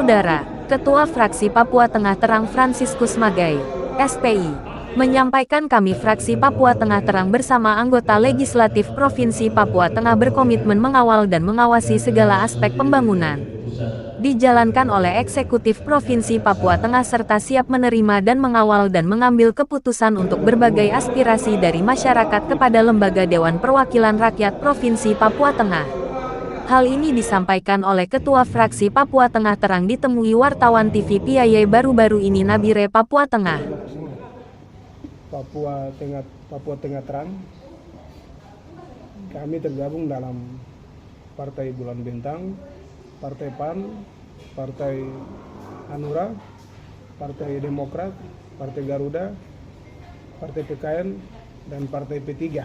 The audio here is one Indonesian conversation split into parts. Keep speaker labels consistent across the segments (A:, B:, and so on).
A: Saudara, Ketua Fraksi Papua Tengah Terang Franciscus Magai, SPI, menyampaikan kami fraksi Papua Tengah Terang bersama anggota legislatif Provinsi Papua Tengah berkomitmen mengawal dan mengawasi segala aspek pembangunan dijalankan oleh eksekutif Provinsi Papua Tengah serta siap menerima dan mengawal dan mengambil keputusan untuk berbagai aspirasi dari masyarakat kepada Lembaga Dewan Perwakilan Rakyat Provinsi Papua Tengah. Hal ini disampaikan oleh Ketua Fraksi Papua Tengah Terang ditemui wartawan TV PIAY baru-baru ini Nabire Papua Tengah.
B: Papua Tengah Terang. Kami tergabung dalam Partai Bulan Bintang, Partai PAN, Partai Hanura, Partai Demokrat, Partai Garuda, Partai PKN, dan Partai P3.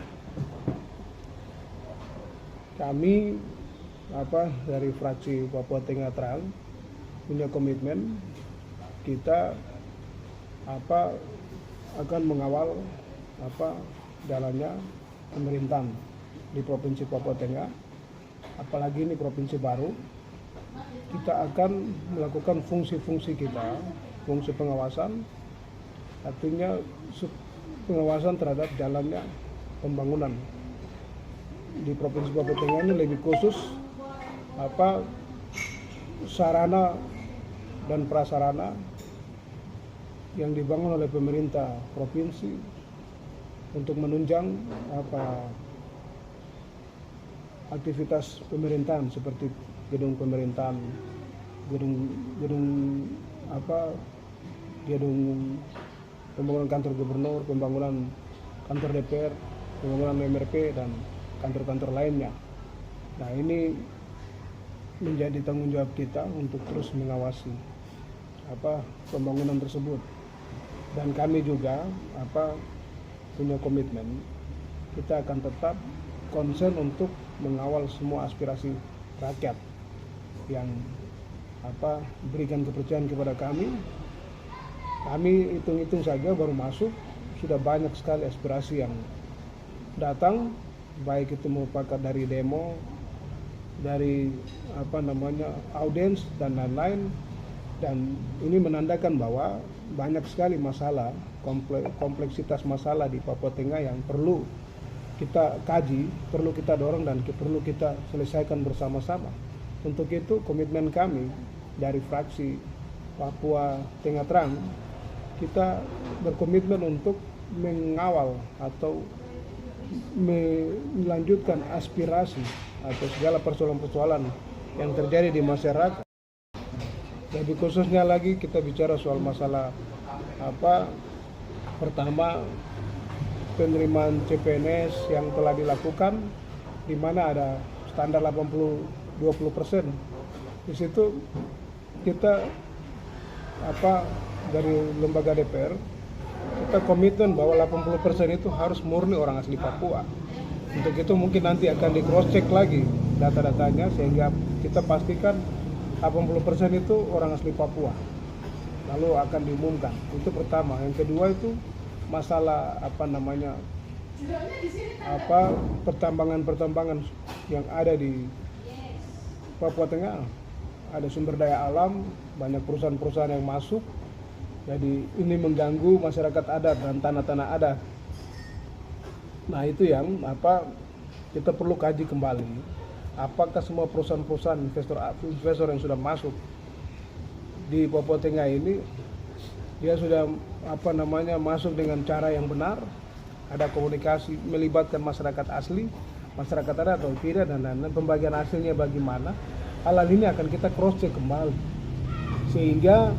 B: Kami dari fraksi Papua Tengah Terang punya komitmen kita akan mengawal jalannya pemerintahan di Provinsi Papua Tengah, apalagi ini provinsi baru. Kita akan melakukan fungsi-fungsi kita, fungsi pengawasan, artinya pengawasan terhadap jalannya pembangunan di Provinsi Papua Tengah ini, lebih khusus sarana dan prasarana yang dibangun oleh pemerintah provinsi untuk menunjang aktivitas pemerintahan seperti gedung pemerintahan, gedung pembangunan kantor gubernur, pembangunan kantor DPR, pembangunan MRP, dan kantor-kantor lainnya. Nah, ini menjadi tanggung jawab kita untuk terus mengawasi pembangunan tersebut. Dan kami juga punya komitmen kita akan tetap konsen untuk mengawal semua aspirasi rakyat yang berikan kepercayaan kepada kami. Kami hitung-hitung saja baru masuk sudah banyak sekali aspirasi yang datang, baik itu merupakan dari demo, dari audiens dan lain-lain, dan ini menandakan bahwa banyak sekali masalah, kompleksitas masalah di Papua Tengah yang perlu kita kaji, perlu kita dorong, dan perlu kita selesaikan bersama-sama. Untuk itu komitmen kami dari fraksi Papua Tengah Terang, kita berkomitmen untuk mengawal atau melanjutkan aspirasi atau segala persoalan-persoalan yang terjadi di masyarakat. Lebih khususnya lagi kita bicara soal masalah pertama, penerimaan CPNS yang telah dilakukan, di mana ada standar 80-20%. Di situ kita dari lembaga DPR kita komitmen bahwa 80% itu harus murni orang asli Papua. Untuk itu mungkin nanti akan di cross check lagi data-datanya sehingga kita pastikan 80% itu orang asli Papua. Lalu akan diumumkan. Itu pertama. Yang kedua itu masalah pertambangan yang ada di Papua Tengah. Ada sumber daya alam, banyak perusahaan-perusahaan yang masuk. Jadi ini mengganggu masyarakat adat dan tanah-tanah adat. Nah, itu yang kita perlu kaji kembali. Apakah semua perusahaan-perusahaan investor yang sudah masuk di Papua Tengah ini dia sudah masuk dengan cara yang benar, ada komunikasi melibatkan masyarakat asli, masyarakat adat atau tidak, dan pembagian hasilnya bagaimana. Hal ini akan kita cross check kembali sehingga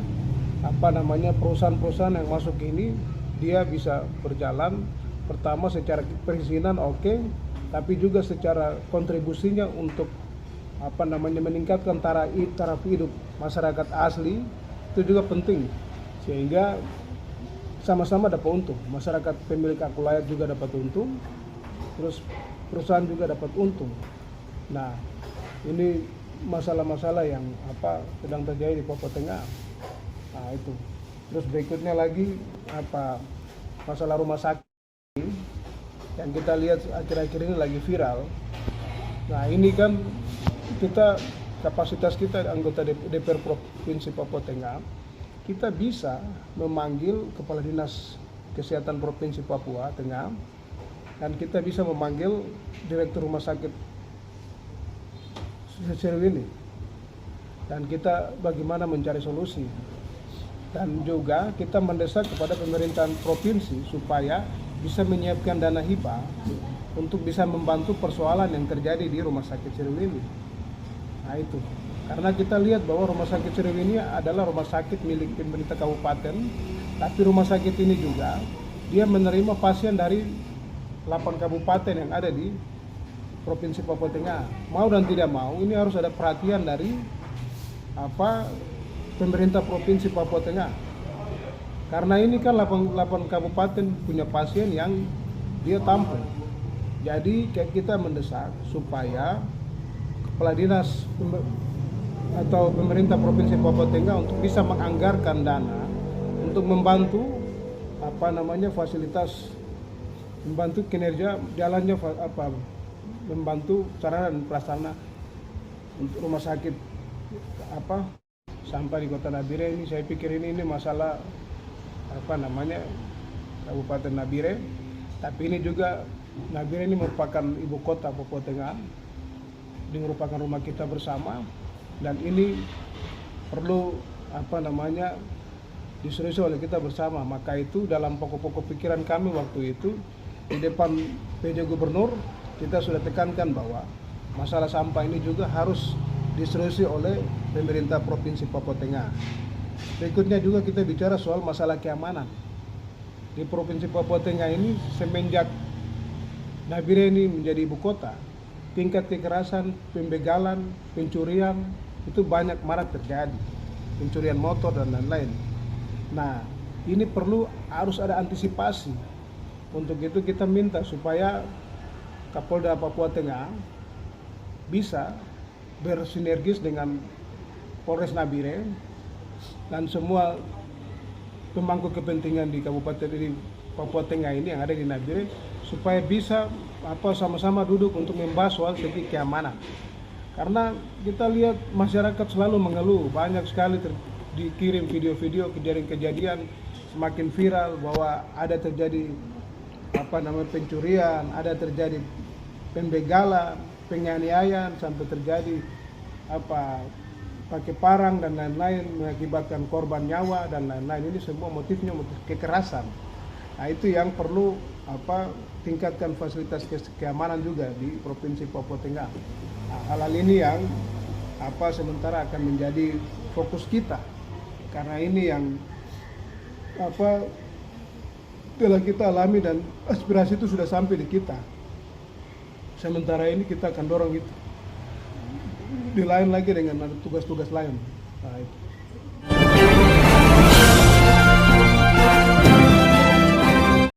B: perusahaan-perusahaan yang masuk ini dia bisa berjalan, pertama secara perizinan oke, tapi juga secara kontribusinya untuk meningkatkan taraf hidup masyarakat asli itu juga penting, sehingga sama-sama dapat untung. Masyarakat pemilik hak layak juga dapat untung, terus perusahaan juga dapat untung. Nah, ini masalah-masalah yang sedang terjadi di Papua Tengah. Nah, itu. Terus berikutnya lagi masalah rumah sakit yang kita lihat akhir-akhir ini lagi viral. Nah, ini kan kita kapasitas kita anggota DPR Provinsi Papua Tengah, kita bisa memanggil Kepala Dinas Kesehatan Provinsi Papua Tengah, dan kita bisa memanggil Direktur Rumah Sakit Sriwini, dan kita bagaimana mencari solusi. Dan juga kita mendesak kepada pemerintahan provinsi supaya bisa menyiapkan dana hibah untuk bisa membantu persoalan yang terjadi di Rumah Sakit Sriwini. Nah itu, karena kita lihat bahwa Rumah Sakit Sriwini adalah rumah sakit milik pemerintah kabupaten, tapi rumah sakit ini juga dia menerima pasien dari 8 kabupaten yang ada di Provinsi Papua Tengah. Mau dan tidak mau, ini harus ada perhatian dari pemerintah Provinsi Papua Tengah. Karena ini kan 8 kabupaten punya pasien yang dia tampung. Jadi kita mendesak supaya Kepala Dinas atau pemerintah Provinsi Papua Tengah untuk bisa menganggarkan dana untuk membantu fasilitas, membantu kinerja jalannya membantu sarana dan prasarana untuk rumah sakit sampai di Kota Nabire ini. Saya pikir ini masalah Kabupaten Nabire, tapi ini juga Nabire ini merupakan ibu kota Papua Tengah. Ini merupakan rumah kita bersama, dan ini perlu diseriusi oleh kita bersama. Maka itu dalam pokok-pokok pikiran kami waktu itu di depan PJ Gubernur, kita sudah tekankan bahwa masalah sampah ini juga harus diseriusi oleh pemerintah Provinsi Papua Tengah. Berikutnya juga kita bicara soal masalah keamanan di Provinsi Papua Tengah ini. Semenjak Nabire ini menjadi ibu kota, tingkat kekerasan, pembegalan, pencurian itu banyak marak terjadi, pencurian motor dan lain-lain. Nah, ini harus ada antisipasi. Untuk itu kita minta supaya Kapolda Papua Tengah bisa bersinergis dengan Polres Nabire dan semua pemangku kepentingan di Kabupaten di Papua Tengah ini yang ada di Nabire, supaya bisa sama-sama duduk untuk membahas soal segi keamanan. Karena kita lihat masyarakat selalu mengeluh, banyak sekali dikirim video-video kejadian-kejadian semakin viral bahwa ada terjadi pencurian, ada terjadi pembegalan, penganiayaan, sampai terjadi pakai parang dan lain-lain mengakibatkan korban nyawa dan lain-lain. Ini semua motif kekerasan. Nah, itu yang perlu tingkatkan fasilitas keamanan juga di Provinsi Papua Tengah. Nah, hal ini yang sementara akan menjadi fokus kita, karena ini yang telah kita alami dan aspirasi itu sudah sampai di kita. Sementara ini kita akan dorong itu di lain lagi dengan tugas-tugas lain. Nah, itu.